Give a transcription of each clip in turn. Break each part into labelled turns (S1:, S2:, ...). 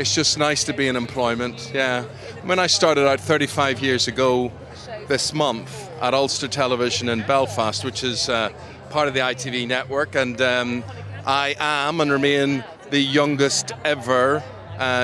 S1: It's just nice to be in employment, yeah. When I started out 35 years ago this month at Ulster Television in Belfast, which is part of the ITV network, and I am and remain the youngest ever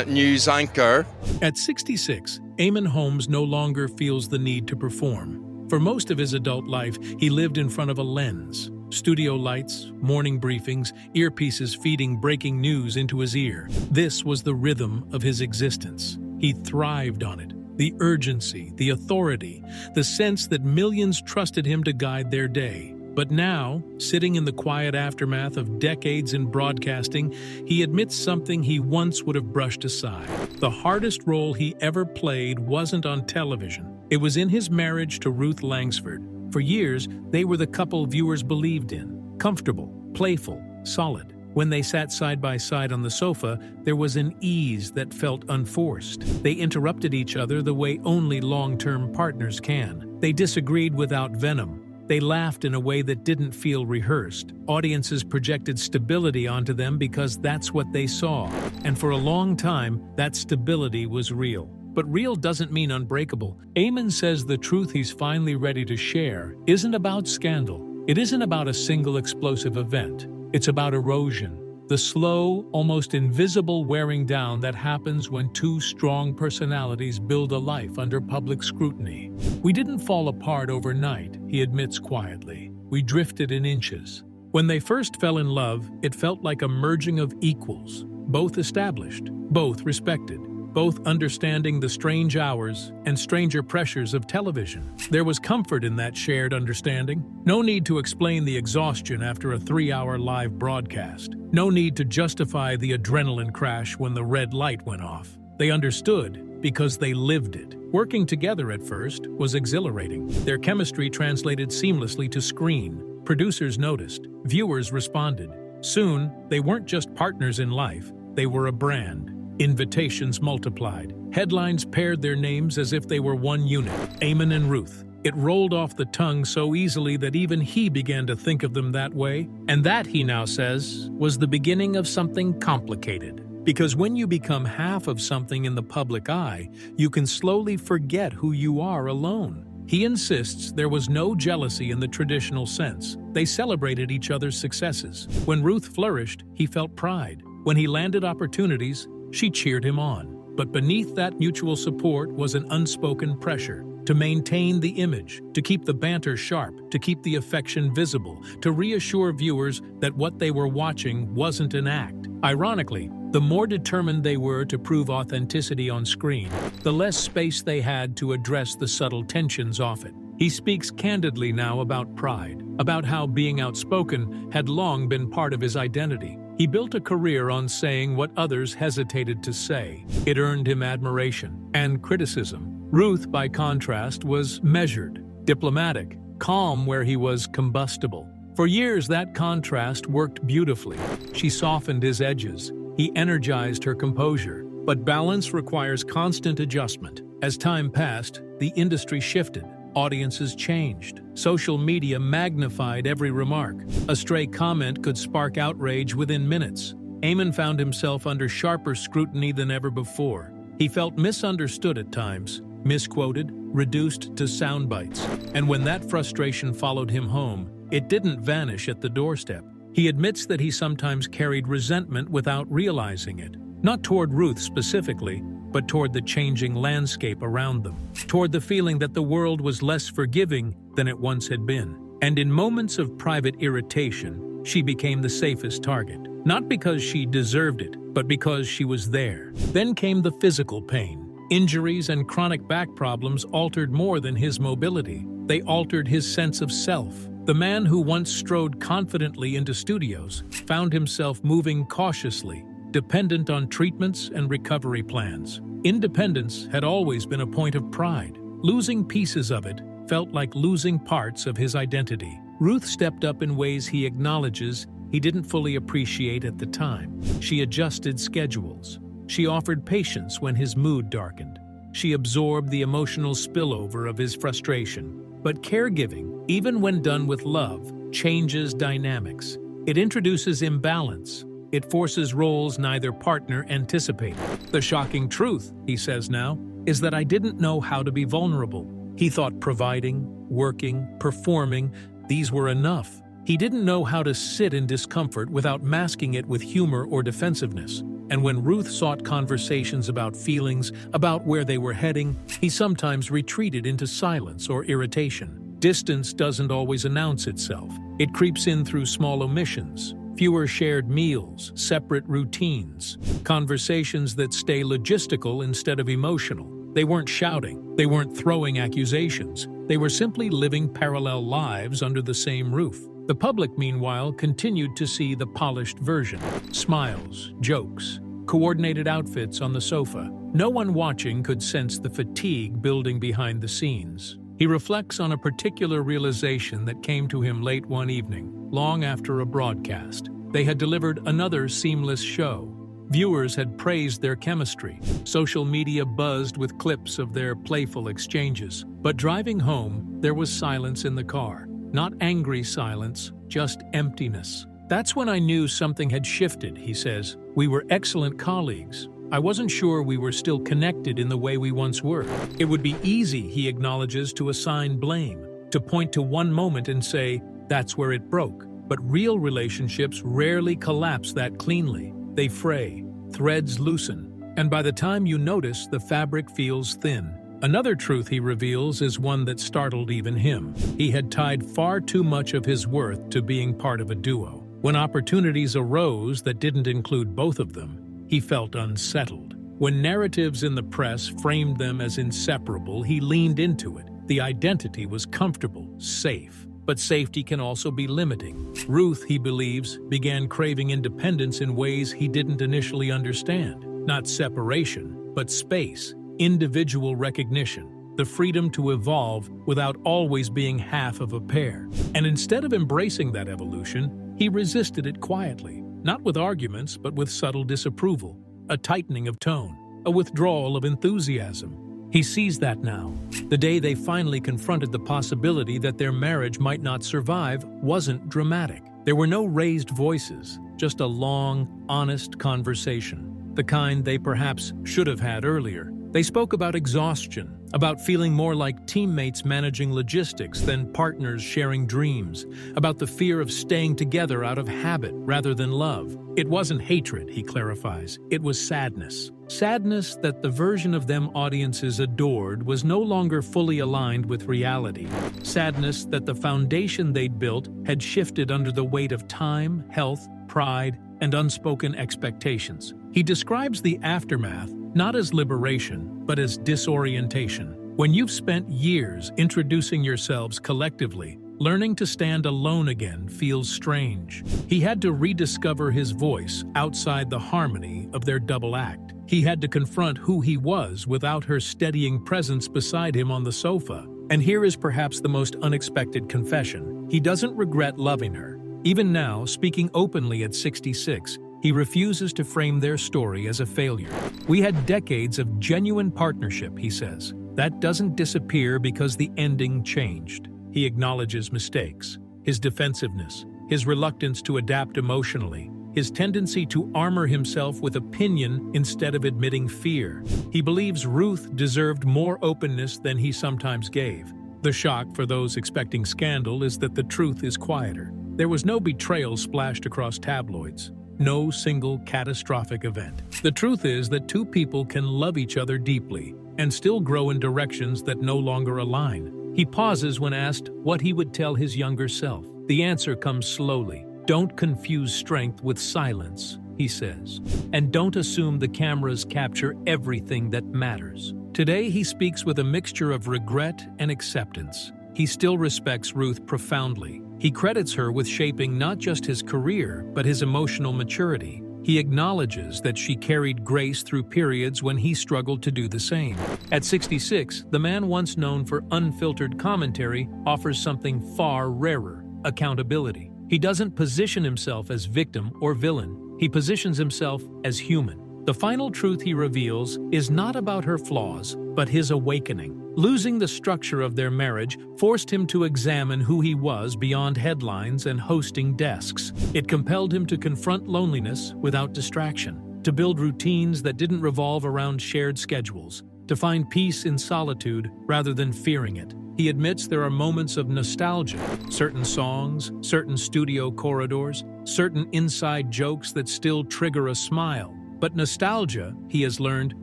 S1: news anchor.
S2: At 66, Eamonn Holmes no longer feels the need to perform. For most of his adult life, he lived in front of a lens. Studio lights, morning briefings, earpieces feeding breaking news into his ear. This was the rhythm of his existence. He thrived on it. The urgency, the authority, the sense that millions trusted him to guide their day. But now, sitting in the quiet aftermath of decades in broadcasting, he admits something he once would have brushed aside. The hardest role he ever played wasn't on television. It was in his marriage to Ruth Langsford. For years, they were the couple viewers believed in. Comfortable, playful, solid. When they sat side by side on the sofa, there was an ease that felt unforced. They interrupted each other the way only long-term partners can. They disagreed without venom. They laughed in a way that didn't feel rehearsed. Audiences projected stability onto them because that's what they saw. And for a long time, that stability was real. But real doesn't mean unbreakable. Eamonn says the truth he's finally ready to share isn't about scandal. It isn't about a single explosive event. It's about erosion. The slow, almost invisible wearing down that happens when two strong personalities build a life under public scrutiny. We didn't fall apart overnight, he admits quietly. We drifted in inches. When they first fell in love, it felt like a merging of equals, both established, both respected, both understanding the strange hours and stranger pressures of television. There was comfort in that shared understanding. No need to explain the exhaustion after a 3-hour live broadcast. No need to justify the adrenaline crash when the red light went off. They understood because they lived it. Working together at first was exhilarating. Their chemistry translated seamlessly to screen. Producers noticed. Viewers responded. Soon, they weren't just partners in life. They were a brand. Invitations multiplied. Headlines paired their names as if they were one unit, Eamonn and Ruth. It rolled off the tongue so easily that even he began to think of them that way. And that, he now says, was the beginning of something complicated. Because when you become half of something in the public eye, you can slowly forget who you are alone. He insists there was no jealousy in the traditional sense. They celebrated each other's successes. When Ruth flourished, he felt pride. When he landed opportunities, she cheered him on. But beneath that mutual support was an unspoken pressure to maintain the image, to keep the banter sharp, to keep the affection visible, to reassure viewers that what they were watching wasn't an act. Ironically, the more determined they were to prove authenticity on screen, the less space they had to address the subtle tensions off it. He speaks candidly now about pride, about how being outspoken had long been part of his identity. He built a career on saying what others hesitated to say. It earned him admiration and criticism. Ruth, by contrast, was measured, diplomatic, calm where he was combustible. For years, that contrast worked beautifully. She softened his edges. He energized her composure. But balance requires constant adjustment. As time passed, the industry shifted. Audiences changed. Social media magnified every remark. A stray comment could spark outrage within minutes. Eamonn found himself under sharper scrutiny than ever before. He felt misunderstood at times, misquoted, reduced to sound bites. And when that frustration followed him home, it didn't vanish at the doorstep. He admits that he sometimes carried resentment without realizing it. Not toward Ruth specifically, but toward the changing landscape around them, toward the feeling that the world was less forgiving than it once had been. And in moments of private irritation, she became the safest target. Not because she deserved it, but because she was there. Then came the physical pain. Injuries and chronic back problems altered more than his mobility. They altered his sense of self. The man who once strode confidently into studios found himself moving cautiously, dependent on treatments and recovery plans. Independence had always been a point of pride. Losing pieces of it felt like losing parts of his identity. Ruth stepped up in ways he acknowledges he didn't fully appreciate at the time. She adjusted schedules. She offered patience when his mood darkened. She absorbed the emotional spillover of his frustration. But caregiving, even when done with love, changes dynamics. It introduces imbalance. It forces roles neither partner anticipated. The shocking truth, he says now, is that I didn't know how to be vulnerable. He thought providing, working, performing, these were enough. He didn't know how to sit in discomfort without masking it with humor or defensiveness. And when Ruth sought conversations about feelings, about where they were heading, he sometimes retreated into silence or irritation. Distance doesn't always announce itself. It creeps in through small omissions, fewer shared meals, separate routines, conversations that stay logistical instead of emotional. They weren't shouting, they weren't throwing accusations, they were simply living parallel lives under the same roof. The public, meanwhile, continued to see the polished version. Smiles, jokes, coordinated outfits on the sofa. No one watching could sense the fatigue building behind the scenes. He reflects on a particular realization that came to him late one evening, long after a broadcast. They had delivered another seamless show. Viewers had praised their chemistry. Social media buzzed with clips of their playful exchanges. But driving home, there was silence in the car. Not angry silence, just emptiness. That's when I knew something had shifted, he says. We were excellent colleagues. I wasn't sure we were still connected in the way we once were. It would be easy, he acknowledges, to assign blame, to point to one moment and say, that's where it broke. But real relationships rarely collapse that cleanly. They fray, threads loosen, and by the time you notice, the fabric feels thin. Another truth he reveals is one that startled even him. He had tied far too much of his worth to being part of a duo. When opportunities arose that didn't include both of them, he felt unsettled. When narratives in the press framed them as inseparable, he leaned into it. The identity was comfortable, safe. But safety can also be limiting. Ruth, he believes, began craving independence in ways he didn't initially understand. Not separation, but space, individual recognition, the freedom to evolve without always being half of a pair. And instead of embracing that evolution, he resisted it quietly, not with arguments, but with subtle disapproval, a tightening of tone, a withdrawal of enthusiasm. He sees that now. The day they finally confronted the possibility that their marriage might not survive wasn't dramatic. There were no raised voices, just a long, honest conversation, the kind they perhaps should have had earlier. They spoke about exhaustion, about feeling more like teammates managing logistics than partners sharing dreams, about the fear of staying together out of habit rather than love. It wasn't hatred, he clarifies. It was sadness. Sadness that the version of them audiences adored was no longer fully aligned with reality. Sadness that the foundation they'd built had shifted under the weight of time, health, pride, and unspoken expectations. He describes the aftermath not as liberation, but as disorientation. When you've spent years introducing yourselves collectively, learning to stand alone again feels strange. He had to rediscover his voice outside the harmony of their double act. He had to confront who he was without her steadying presence beside him on the sofa. And here is perhaps the most unexpected confession. He doesn't regret loving her. Even now, speaking openly at 66, he refuses to frame their story as a failure. We had decades of genuine partnership, he says. That doesn't disappear because the ending changed. He acknowledges mistakes, his defensiveness, his reluctance to adapt emotionally, his tendency to armor himself with opinion instead of admitting fear. He believes Ruth deserved more openness than he sometimes gave. The shock for those expecting scandal is that the truth is quieter. There was no betrayal splashed across tabloids. No single catastrophic event. The truth is that two people can love each other deeply and still grow in directions that no longer align. He pauses when asked what he would tell his younger self. The answer comes slowly. Don't confuse strength with silence, he says. And don't assume the cameras capture everything that matters. Today he speaks with a mixture of regret and acceptance. He still respects Ruth profoundly. He credits her with shaping not just his career, but his emotional maturity. He acknowledges that she carried grace through periods when he struggled to do the same. At 66, the man once known for unfiltered commentary offers something far rarer: accountability. He doesn't position himself as victim or villain. He positions himself as human. The final truth he reveals is not about her flaws, but his awakening. Losing the structure of their marriage forced him to examine who he was beyond headlines and hosting desks. It compelled him to confront loneliness without distraction, to build routines that didn't revolve around shared schedules, to find peace in solitude rather than fearing it. He admits there are moments of nostalgia, certain songs, certain studio corridors, certain inside jokes that still trigger a smile. But nostalgia, he has learned,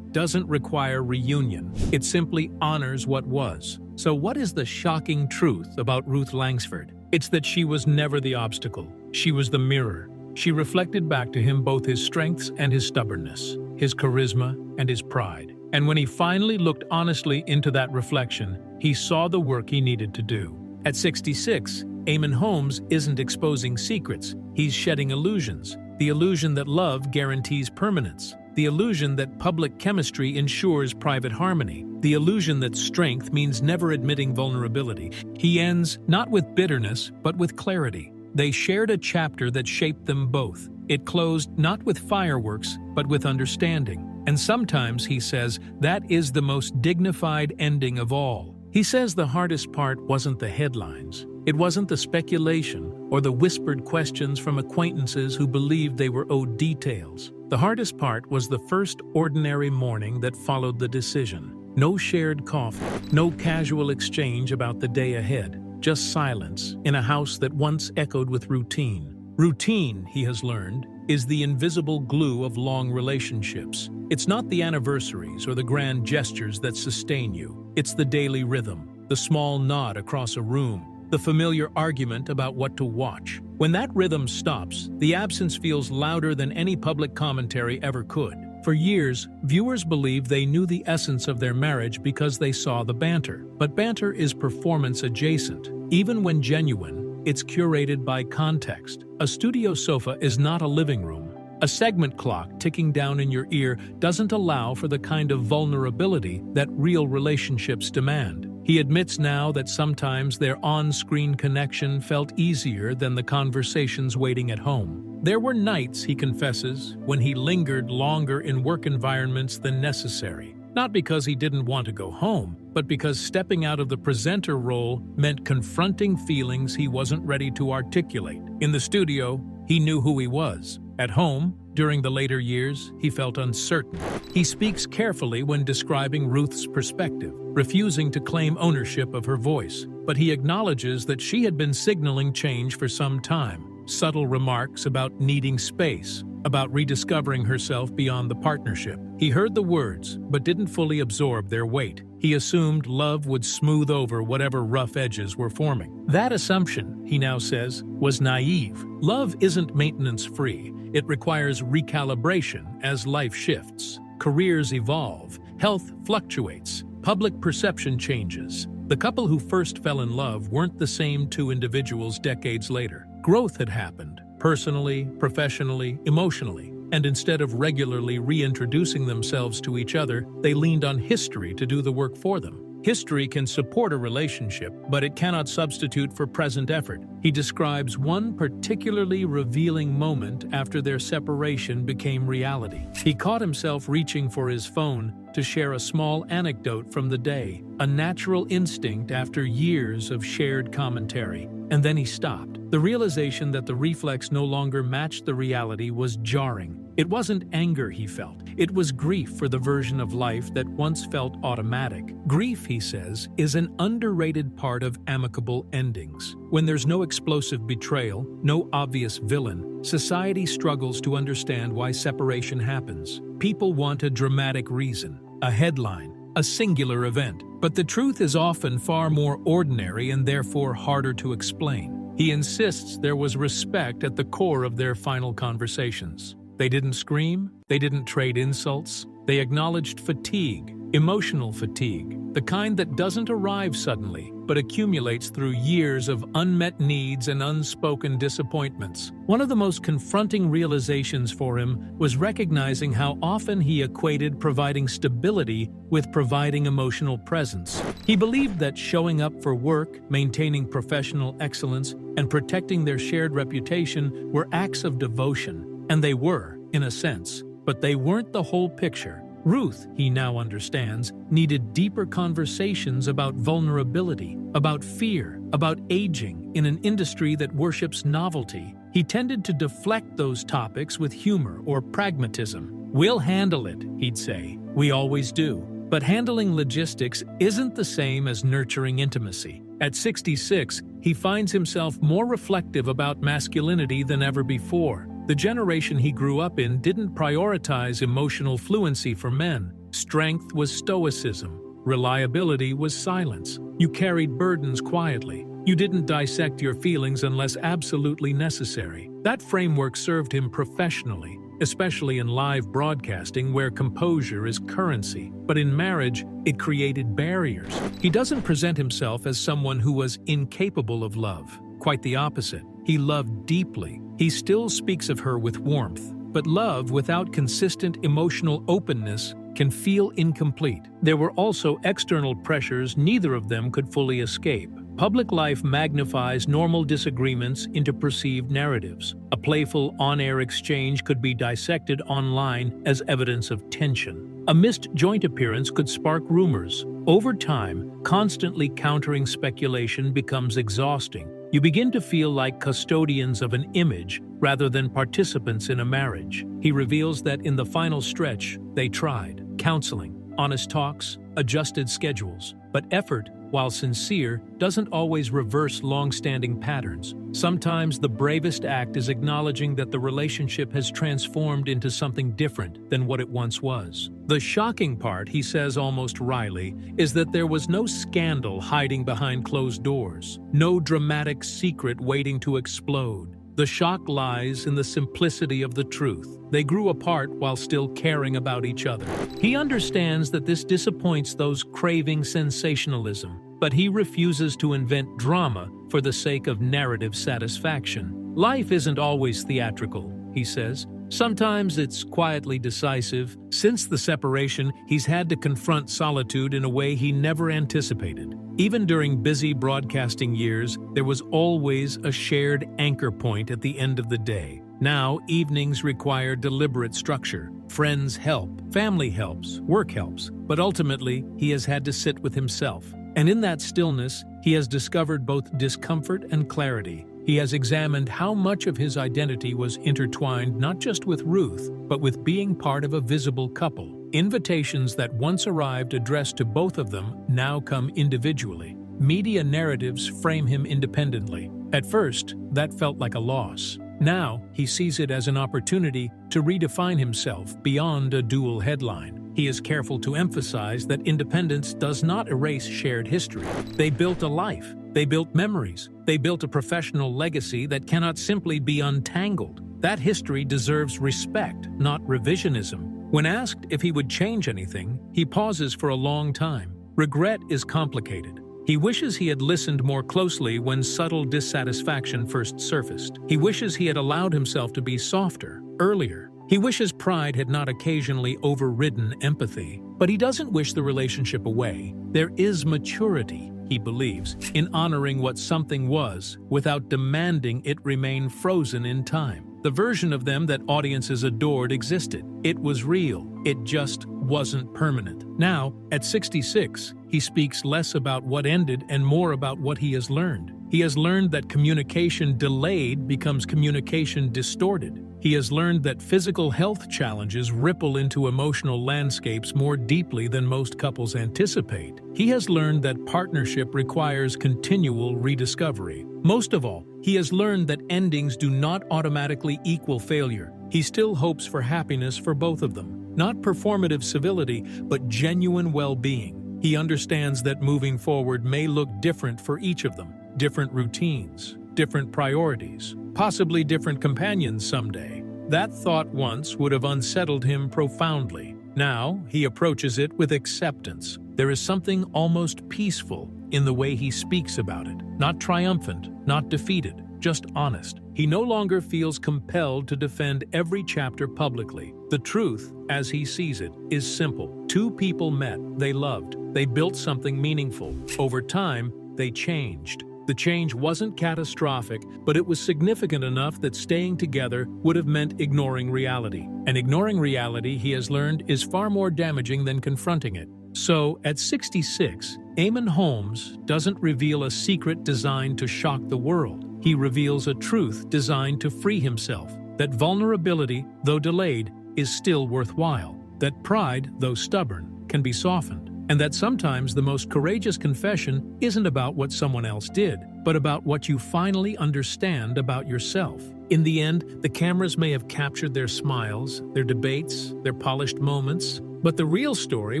S2: doesn't require reunion. It simply honors what was. So what is the shocking truth about Ruth Langsford? It's that she was never the obstacle. She was the mirror. She reflected back to him both his strengths and his stubbornness, his charisma and his pride. And when he finally looked honestly into that reflection, he saw the work he needed to do. At 66, Eamonn Holmes isn't exposing secrets. He's shedding illusions. The illusion that love guarantees permanence. The illusion that public chemistry ensures private harmony. The illusion that strength means never admitting vulnerability. He ends not with bitterness, but with clarity. They shared a chapter that shaped them both. It closed not with fireworks, but with understanding. And sometimes, he says, that is the most dignified ending of all. He says the hardest part wasn't the headlines. It wasn't the speculation or the whispered questions from acquaintances who believed they were owed details. The hardest part was the first ordinary morning that followed the decision. No shared coffee, no casual exchange about the day ahead, just silence in a house that once echoed with routine. Routine, he has learned, is the invisible glue of long relationships. It's not the anniversaries or the grand gestures that sustain you. It's the daily rhythm, the small nod across a room, the familiar argument about what to watch. When that rhythm stops, the absence feels louder than any public commentary ever could. For years, viewers believed they knew the essence of their marriage because they saw the banter. But banter is performance adjacent. Even when genuine, it's curated by context. A studio sofa is not a living room. A segment clock ticking down in your ear doesn't allow for the kind of vulnerability that real relationships demand. He admits now that sometimes their on-screen connection felt easier than the conversations waiting at home. There were nights, he confesses, when he lingered longer in work environments than necessary. Not because he didn't want to go home, but because stepping out of the presenter role meant confronting feelings he wasn't ready to articulate. In the studio, he knew who he was. At home, during the later years, he felt uncertain. He speaks carefully when describing Ruth's perspective, refusing to claim ownership of her voice. But he acknowledges that she had been signaling change for some time. Subtle remarks about needing space, about rediscovering herself beyond the partnership. He heard the words, but didn't fully absorb their weight. He assumed love would smooth over whatever rough edges were forming. That assumption, he now says, was naive. Love isn't maintenance-free. It requires recalibration as life shifts. Careers evolve, health fluctuates, public perception changes. The couple who first fell in love weren't the same two individuals decades later. Growth had happened, personally, professionally, emotionally, and instead of regularly reintroducing themselves to each other, they leaned on history to do the work for them. History can support a relationship, but it cannot substitute for present effort. He describes one particularly revealing moment after their separation became reality. He caught himself reaching for his phone to share a small anecdote from the day, a natural instinct after years of shared commentary. And then he stopped. The realization that the reflex no longer matched the reality was jarring. It wasn't anger he felt. It was grief for the version of life that once felt automatic. Grief, he says, is an underrated part of amicable endings. When there's no explosive betrayal, no obvious villain, society struggles to understand why separation happens. People want a dramatic reason, a headline, a singular event. But the truth is often far more ordinary and therefore harder to explain. He insists there was respect at the core of their final conversations. They didn't scream, they didn't trade insults, they acknowledged fatigue, emotional fatigue, the kind that doesn't arrive suddenly, but accumulates through years of unmet needs and unspoken disappointments. One of the most confronting realizations for him was recognizing how often he equated providing stability with providing emotional presence. He believed that showing up for work, maintaining professional excellence, and protecting their shared reputation were acts of devotion. And they were, in a sense, but they weren't the whole picture. Ruth, he now understands, needed deeper conversations about vulnerability, about fear, about aging in an industry that worships novelty. He tended to deflect those topics with humor or pragmatism. "We'll handle it," he'd say. "We always do." But handling logistics isn't the same as nurturing intimacy. At 66, he finds himself more reflective about masculinity than ever before. The generation he grew up in didn't prioritize emotional fluency for men. Strength was stoicism. Reliability was silence. You carried burdens quietly. You didn't dissect your feelings unless absolutely necessary. That framework served him professionally, especially in live broadcasting where composure is currency. But in marriage, it created barriers. He doesn't present himself as someone who was incapable of love. Quite the opposite. He loved deeply. He still speaks of her with warmth. But love without consistent emotional openness can feel incomplete. There were also external pressures neither of them could fully escape. Public life magnifies normal disagreements into perceived narratives. A playful on-air exchange could be dissected online as evidence of tension. A missed joint appearance could spark rumors. Over time, constantly countering speculation becomes exhausting. You begin to feel like custodians of an image rather than participants in a marriage. He reveals that in the final stretch, they tried counseling, honest talks, adjusted schedules. But effort, while sincere, doesn't always reverse long-standing patterns. Sometimes the bravest act is acknowledging that the relationship has transformed into something different than what it once was. The shocking part, he says almost wryly, is that there was no scandal hiding behind closed doors, no dramatic secret waiting to explode. The shock lies in the simplicity of the truth. They grew apart while still caring about each other. He understands that this disappoints those craving sensationalism, but he refuses to invent drama for the sake of narrative satisfaction. Life isn't always theatrical, he says. Sometimes it's quietly decisive. Since the separation, he's had to confront solitude in a way he never anticipated. Even during busy broadcasting years, there was always a shared anchor point at the end of the day. Now, evenings require deliberate structure. Friends help, family helps, work helps, but ultimately, he has had to sit with himself. And in that stillness, he has discovered both discomfort and clarity. He has examined how much of his identity was intertwined not just with Ruth, but with being part of a visible couple. Invitations that once arrived addressed to both of them now come individually. Media narratives frame him independently. At first, that felt like a loss. Now, he sees it as an opportunity to redefine himself beyond a dual headline. He is careful to emphasize that independence does not erase shared history. They built a life. They built memories. They built a professional legacy that cannot simply be untangled. That history deserves respect, not revisionism. When asked if he would change anything, he pauses for a long time. Regret is complicated. He wishes he had listened more closely when subtle dissatisfaction first surfaced. He wishes he had allowed himself to be softer, earlier. He wishes pride had not occasionally overridden empathy. But he doesn't wish the relationship away. There is maturity, he believes, in honoring what something was without demanding it remain frozen in time. The version of them that audiences adored existed. It was real. It just wasn't permanent. Now, at 66, he speaks less about what ended and more about what he has learned. He has learned that communication delayed becomes communication distorted. He has learned that physical health challenges ripple into emotional landscapes more deeply than most couples anticipate. He has learned that partnership requires continual rediscovery. Most of all, he has learned that endings do not automatically equal failure. He still hopes for happiness for both of them. Not performative civility, but genuine well-being. He understands that moving forward may look different for each of them. Different routines, different priorities, possibly different companions someday. That thought once would have unsettled him profoundly. Now, he approaches it with acceptance. There is something almost peaceful in the way he speaks about it. Not triumphant, not defeated, just honest. He no longer feels compelled to defend every chapter publicly. The truth, as he sees it, is simple. Two people met, they loved, they built something meaningful. Over time, they changed. The change wasn't catastrophic, but it was significant enough that staying together would have meant ignoring reality. And ignoring reality, he has learned, is far more damaging than confronting it. So, at 66, Eamonn Holmes doesn't reveal a secret designed to shock the world. He reveals a truth designed to free himself. That vulnerability, though delayed, is still worthwhile. That pride, though stubborn, can be softened. And that sometimes the most courageous confession isn't about what someone else did, but about what you finally understand about yourself. In the end, the cameras may have captured their smiles, their debates, their polished moments, but the real story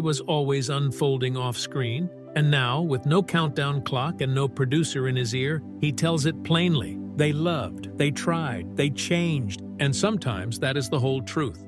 S2: was always unfolding off-screen. And now, with no countdown clock and no producer in his ear, he tells it plainly. They loved, they tried, they changed, and sometimes that is the whole truth.